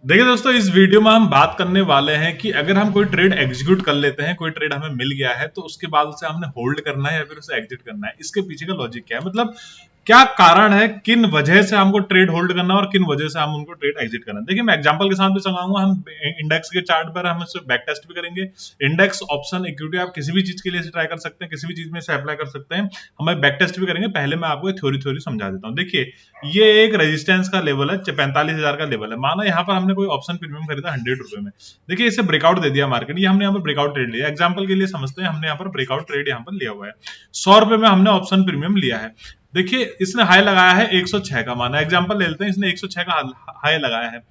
देखिए दोस्तों, इस वीडियो में हम बात करने वाले हैं कि अगर हम कोई ट्रेड एग्जीक्यूट कर लेते हैं, कोई ट्रेड हमें मिल गया है, तो उसके बाद उसे हमने होल्ड करना है या फिर उसे एग्जिट करना है। इसके पीछे का लॉजिक क्या है, मतलब क्या कारण है, किन वजह से हमको ट्रेड होल्ड करना है और किन वजह से हम उनको ट्रेड एग्जिट करना है। देखिए, मैं एग्जांपल के साथ भी समझाऊंगा। हम इंडेक्स के चार्ट पर हम इसे बैक टेस्ट भी करेंगे। इंडेक्स, ऑप्शन, इक्विटी, आप किसी भी चीज के लिए ट्राई कर सकते हैं, किसी भी चीज में इसे अप्लाई कर सकते हैं। हमें बैक टेस्ट भी करेंगे। पहले मैं आपको थ्योरी थ्योरी समझा देता हूँ। देखिए, ये एक रेजिस्टेंस का लेवल है, 45,000 का लेवल है। माना यहाँ पर हमने कोई ऑप्शन प्रीमियम खरीदा 100 रुपए में। देखिए, इसे ब्रेकआउट दे दिया मार्केट, ये हमने यहाँ पर ब्रेकआउट ट्रेड लिया। एग्जाम्पल के लिए समझते हैं, हमने यहाँ पर ब्रेकआउट ट्रेड यहाँ पर लिया हुआ है। 100 रुपए में हमने ऑप्शन प्रीमियम लिया है। देखिए, इसने हाई लगाया है 106 का। माना एग्जाम्पल ले लेते हैं, इसने 106 का हाई लगाया है।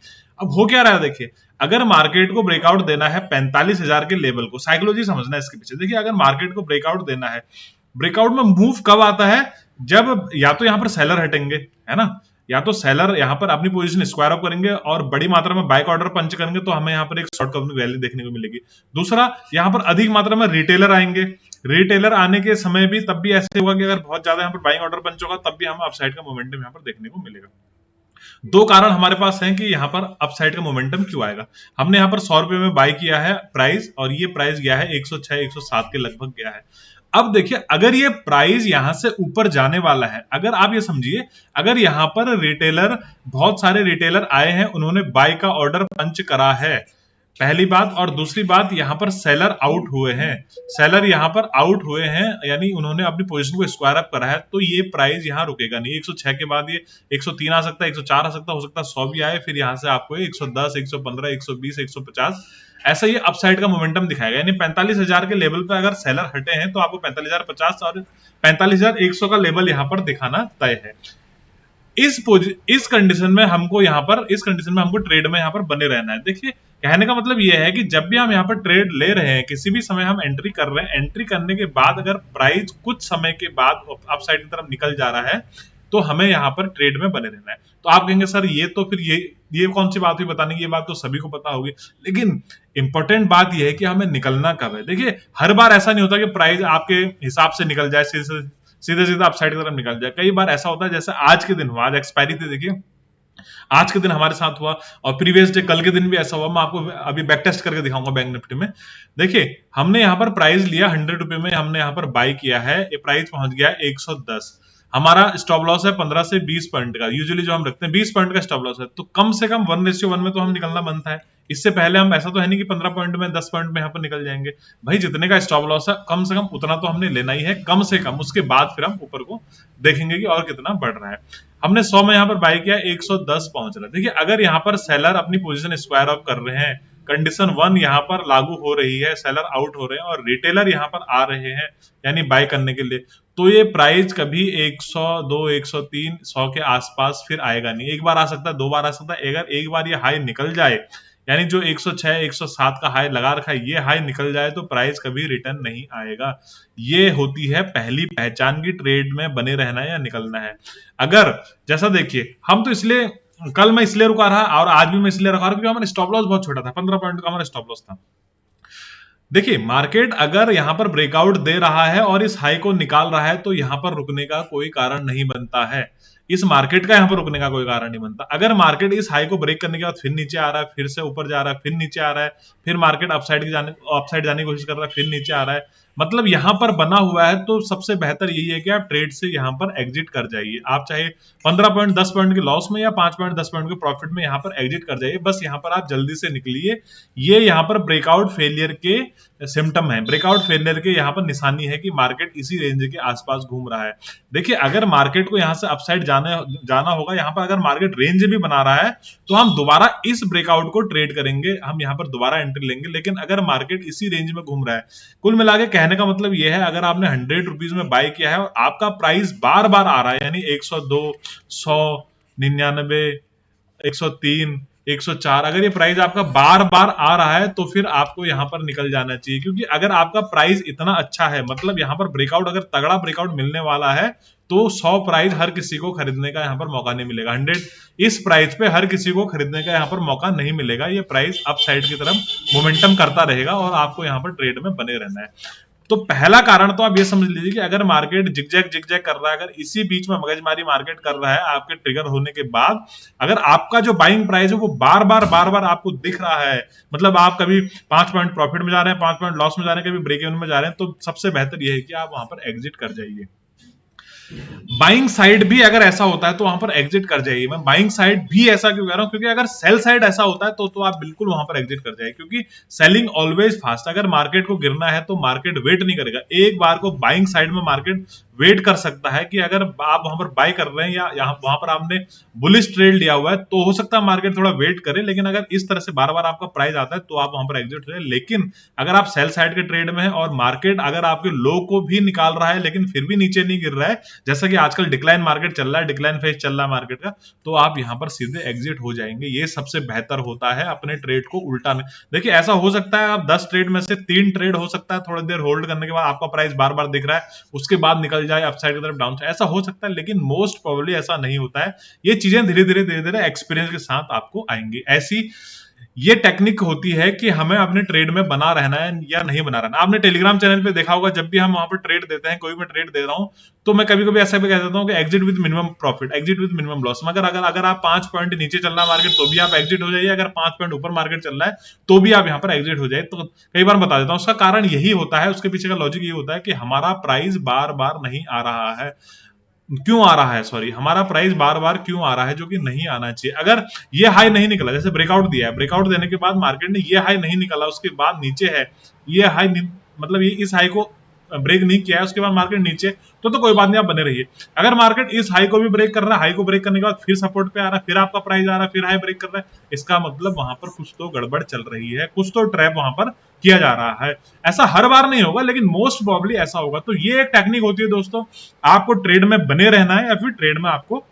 अब हो क्या रहा है, देखिए, अगर मार्केट को ब्रेकआउट देना है 45,000 के लेवल को, साइकोलॉजी समझना है इसके पीछे। देखिए, अगर मार्केट को ब्रेकआउट देना है, ब्रेकआउट में मूव कब आता है, जब या तो यहाँ पर सेलर हटेंगे, है ना, या तो सेलर यहाँ पर अपनी पोजीशन स्क्वायर अप करेंगे और बड़ी मात्रा में बाइक ऑर्डर पंच करेंगे, तो हमें यहाँ पर एक शॉर्ट कवरिंग वैल्यू देखने को मिलेगी। दूसरा, यहाँ पर अधिक मात्रा में रिटेलर आएंगे। रिटेलर आने के समय भी तब भी ऐसे होगा कि अगर बहुत ज्यादा यहाँ पर बाइंग ऑर्डर पंच होगा, तब भी हमें अपसाइड का मोमेंटम यहाँ पर देखने को मिलेगा। दो कारण हमारे पास हैं कि यहाँ पर अपसाइड का मोमेंटम क्यों आएगा। हमने यहाँ पर 100 रुपए में बाय किया है प्राइस, और ये प्राइस गया है 106 107 के लगभग गया है। अब देखिए, अगर ये प्राइस यहां से ऊपर जाने वाला है, अगर आप ये समझिए, अगर यहां पर रिटेलर, बहुत सारे रिटेलर आए हैं, उन्होंने बाय का ऑर्डर पंच करा है, पहली बात। और दूसरी बात, यहां पर सेलर आउट हुए हैं, सेलर यहां पर आउट हुए हैं, यानी उन्होंने अपनी पोजीशन को स्क्वायर अप करा है, तो ये प्राइस यहां रुकेगा नहीं। 106 के बाद ये 103 आ सकता है, 104 आ सकता है, हो सकता है 100 भी आए, फिर यहां से आपको 110 115 120 150 ऐसा ये अपसाइड का मोमेंटम दिखाएगा। यानी 45,000 के लेवल पर अगर सेलर हटे हैं, तो आपको 45,050 और 45,100 का लेवल यहां पर दिखाना तय है। इस कंडीशन में हमको ट्रेड में यहाँ पर बने रहना है। देखिए, कहने का मतलब ये है कि जब भी हम यहाँ पर ट्रेड ले रहे हैं, किसी भी समय हम एंट्री कर रहे हैं, एंट्री करने के बाद अगर प्राइस कुछ समय के बाद अपसाइड की तरफ निकल जा रहा है, तो हमें यहाँ पर ट्रेड में बने रहना है। तो आप कहेंगे, सर ये तो फिर ये कौन सी बात हुई बताने की, ये बात तो सभी को पता होगी। लेकिन इंपॉर्टेंट बात यह है कि हमें निकलना कब है। देखिए, हर बार ऐसा नहीं होता कि प्राइस आपके हिसाब से निकल जाए, सीधे सीधे अपसाइड की तरफ निकल जाए। कई बार ऐसा होता है, जैसे आज के दिन हुआ, आज एक्सपायरी थी, देखिए आज के दिन हमारे साथ हुआ, और प्रीवियस डे कल के दिन भी ऐसा हुआ। मैं आपको अभी बैक टेस्ट करके दिखाऊंगा बैंक निफ्टी में। देखिए, हमने यहाँ पर प्राइस लिया 100 रुपए में, हमने यहाँ पर बाय किया है, ये प्राइस पहुंच गया 110। हमारा स्टॉप लॉस है 15 से 20 पॉइंट का, यूजुअली जो हम रखते हैं 20 पॉइंट का स्टॉप लॉस है। तो कम से कम 1:1 में तो हम निकलना बनता है। इससे पहले हम, ऐसा तो है नहीं कि 15 पॉइंट में 10 पॉइंट में यहाँ पर निकल जाएंगे। भाई, जितने का स्टॉप लॉस है, कम से कम उतना तो हमने लेना ही है, कम से कम। उसके बाद फिर हम ऊपर को देखेंगे कि और कितना बढ़ रहा है। हमने 100 में यहाँ पर बाय किया, 110 पहुंच रहा है। देखिए, अगर यहाँ पर सेलर अपनी पोजीशन स्क्वायर अप कर रहे हैं, कंडीशन 1 यहाँ पर लागू हो रही है, सेलर आउट हो रहे हैं और रिटेलर यहाँ पर आ रहे हैं, यानी बाय करने के लिए, तो ये प्राइस कभी 102 103 100 के आसपास फिर आएगा नहीं। एक बार आ सकता है, दो बार आ सकता है। अगर एक बार ये हाई निकल जाए, यानी जो 106 107 का हाई लगा रखा है, ये हाई निकल जाए, तो प्राइस कभी रिटर्न नहीं आएगा। ये होती है पहली पहचान की ट्रेड में बने रहना है या निकलना है। अगर, जैसा देखिए, हम तो इसलिए, कल मैं इसलिए रुका रहा और आज भी मैं इसलिए रखा रहा क्योंकि हमारा स्टॉप लॉस बहुत छोटा था, 15 पॉइंट का हमारा स्टॉप लॉस था। देखिए, मार्केट अगर यहां पर ब्रेकआउट दे रहा है और इस हाई को निकाल रहा है, तो यहां पर रुकने का कोई कारण नहीं बनता है। इस मार्केट का यहां पर रुकने का कोई कारण नहीं बनता। अगर मार्केट इस हाई को ब्रेक करने के बाद फिर नीचे आ रहा है, फिर से ऊपर जा रहा है, फिर नीचे आ रहा है, फिर मार्केट अपसाइड जाने की कोशिश कर रहा है, फिर नीचे आ रहा है, मतलब यहां पर बना हुआ है, तो सबसे बेहतर यही है कि आप ट्रेड से यहां पर एग्जिट कर जाइए। आप चाहे 15 पॉइंट 10 पॉइंट के लॉस में या 5 पॉइंट 10 पॉइंट के प्रॉफिट में यहां पर एग्जिट कर जाइए। बस यहां पर आप जल्दी से निकलिए। ये यहां पर ब्रेकआउट फेलियर के सिम्टम है, ब्रेकआउट फेलियर के यहाँ पर निशानी है कि मार्केट इसी रेंज के आसपास घूम रहा है। देखिए, अगर मार्केट को यहाँ से अपसाइड जाना होगा, यहाँ पर अगर मार्केट रेंज भी बना रहा है, तो हम दोबारा इस ब्रेकआउट को ट्रेड करेंगे, हम यहाँ पर दोबारा एंट्री लेंगे। लेकिन अगर मार्केट इसी रेंज में घूम रहा है, कुल मिला के कहने का मतलब यह है, अगर आपने 100 रुपीज में बाय किया है और आपका प्राइस बार बार आ रहा है, यानी 102 100 99 103 104, अगर ये प्राइस आपका बार बार आ रहा है, तो फिर आपको यहां पर निकल जाना चाहिए। क्योंकि अगर आपका प्राइस इतना अच्छा है, मतलब यहां पर ब्रेकआउट, अगर तगड़ा ब्रेकआउट मिलने वाला है, तो 100 प्राइस हर किसी को खरीदने का यहां पर मौका नहीं मिलेगा। 100 इस प्राइस पे हर किसी को खरीदने का यहां पर मौका नहीं मिलेगा। ये प्राइस अप साइड की तरफ मोमेंटम करता रहेगा और आपको यहां पर ट्रेड में बने रहना है। तो पहला कारण तो आप ये समझ लीजिए कि अगर मार्केट जिगजैग कर रहा है, अगर इसी बीच में मगजमारी मार्केट कर रहा है आपके ट्रिगर होने के बाद, अगर आपका जो बाइंग प्राइस है वो बार बार आपको दिख रहा है, मतलब आप कभी 5 पॉइंट प्रॉफिट में जा रहे हैं, 5 पॉइंट लॉस में जा रहे हैं, कभी ब्रेक इवन में जा रहे हैं, तो सबसे बेहतर यह है कि आप वहां पर एग्जिट कर जाइए। बाइंग साइड भी अगर ऐसा होता है तो वहां पर एग्जिट कर जाइए। मैं बाइंग साइड भी ऐसा क्यों कह रहा हूं, क्योंकि अगर सेल साइड ऐसा होता है तो आप बिल्कुल वहां पर एग्जिट कर जाइए, क्योंकि सेलिंग ऑलवेज फास्ट। अगर मार्केट को गिरना है तो मार्केट वेट नहीं करेगा, एक बार को बाइंग साइड में मार्केट वेट कर सकता है कि अगर आप वहां पर बाय कर रहे हैं या यहाँ वहां पर आपने बुलिश ट्रेड लिया हुआ है तो हो सकता है मार्केट थोड़ा वेट करे, लेकिन अगर इस तरह से बार बार आपका प्राइस आता है तो आप वहां पर एग्जिट हो जाए। लेकिन अगर आप सेल साइड के ट्रेड में है और मार्केट अगर आपके लो को भी निकाल रहा है लेकिन फिर भी नीचे नहीं गिर रहा है, जैसा कि आजकल डिक्लाइन मार्केट चल रहा है, डिक्लाइन फेज चल रहा है मार्केट का, तो आप यहां पर सीधे एग्जिट हो जाएंगे। ये सबसे बेहतर होता है अपने ट्रेड को उल्टा में। देखिए ऐसा हो सकता है आप 10 ट्रेड में से 3 ट्रेड हो सकता है थोड़ी देर होल्ड करने के बाद आपका प्राइस बार बार दिख रहा है, उसके बाद निकल जाए अपसाइड की तरफ, डाउन साइड, ऐसा हो सकता है, लेकिन मोस्ट प्रोबेबली ऐसा नहीं होता है। ये चीजें धीरे धीरे एक्सपीरियंस के साथ आपको आएंगी। ऐसी ये टेक्निक होती है कि हमें अपने ट्रेड में बना रहना है या नहीं बना रहना। आपने टेलीग्राम चैनल पे देखा होगा, जब भी हम वहां पर ट्रेड देते हैं, कोई भी ट्रेड दे रहा हूं तो मैं कभी कभी ऐसा भी कह देता हूं कि exit with minimum profit, exit with minimum loss. मगर अगर आप 5 पॉइंट नीचे चल रहा है मार्केट तो भी आप एग्जिट हो जाइए, अगर 5 पॉइंट ऊपर मार्केट चल रहा है तो भी आप यहां पर एग्जिट हो जाए। तो कई बार बता देता हूं उसका कारण यही होता है, उसके पीछे का लॉजिक ये होता है कि हमारा प्राइस बार बार नहीं आ रहा है, क्यों आ रहा है, सॉरी, हमारा प्राइस बार बार क्यों आ रहा है जो कि नहीं आना चाहिए। अगर ये हाई नहीं निकला, जैसे ब्रेकआउट दिया है, ब्रेकआउट देने के बाद मार्केट ने ये हाई नहीं निकाला, उसके बाद नीचे है, ये हाई मतलब ये इस हाई को ब्रेक नहीं किया है, उसके बाद मार्केट नीचे, तो कोई बात नहीं, आप बने रहिए। अगर मार्केट इस हाई को भी ब्रेक कर रहा है, हाई को ब्रेक करने के बाद फिर सपोर्ट पे आ रहा है, फिर आपका प्राइस आ रहा है, फिर हाई ब्रेक कर रहा है, इसका मतलब वहां पर कुछ तो गड़बड़ चल रही है, कुछ तो ट्रैप वहां पर किया जा रहा है। ऐसा हर बार नहीं होगा लेकिन मोस्ट प्रोबेबली ऐसा होगा। तो ये एक टेक्निक होती है दोस्तों, आपको ट्रेड में बने रहना है या फिर ट्रेड में आपको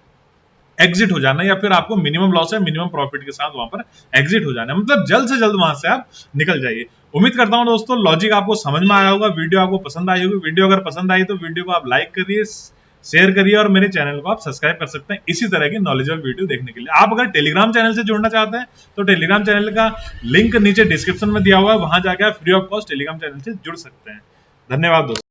एग्जिट हो जाना है, या फिर आपको मिनिमम लॉस है मिनिमम प्रॉफिट के साथ वहां पर एग्जिट हो जाना है, मतलब जल्द से जल्द वहां से आप निकल जाइए। उम्मीद करता हूं दोस्तों लॉजिक आपको समझ में आया होगा, वीडियो आपको पसंद आई होगी। वीडियो अगर पसंद आई तो वीडियो को आप लाइक करिए, शेयर करिए और मेरे चैनल को आप सब्सक्राइब कर सकते हैं इसी तरह की नॉलेजेबल वीडियो देखने के लिए। आप अगर टेलीग्राम चैनल से जुड़ना चाहते हैं तो टेलीग्राम चैनल का लिंक नीचे डिस्क्रिप्शन में दिया हुआ है, वहां जाकर आप free of cost Telegram channel से जुड़ सकते हैं। धन्यवाद दोस्तों।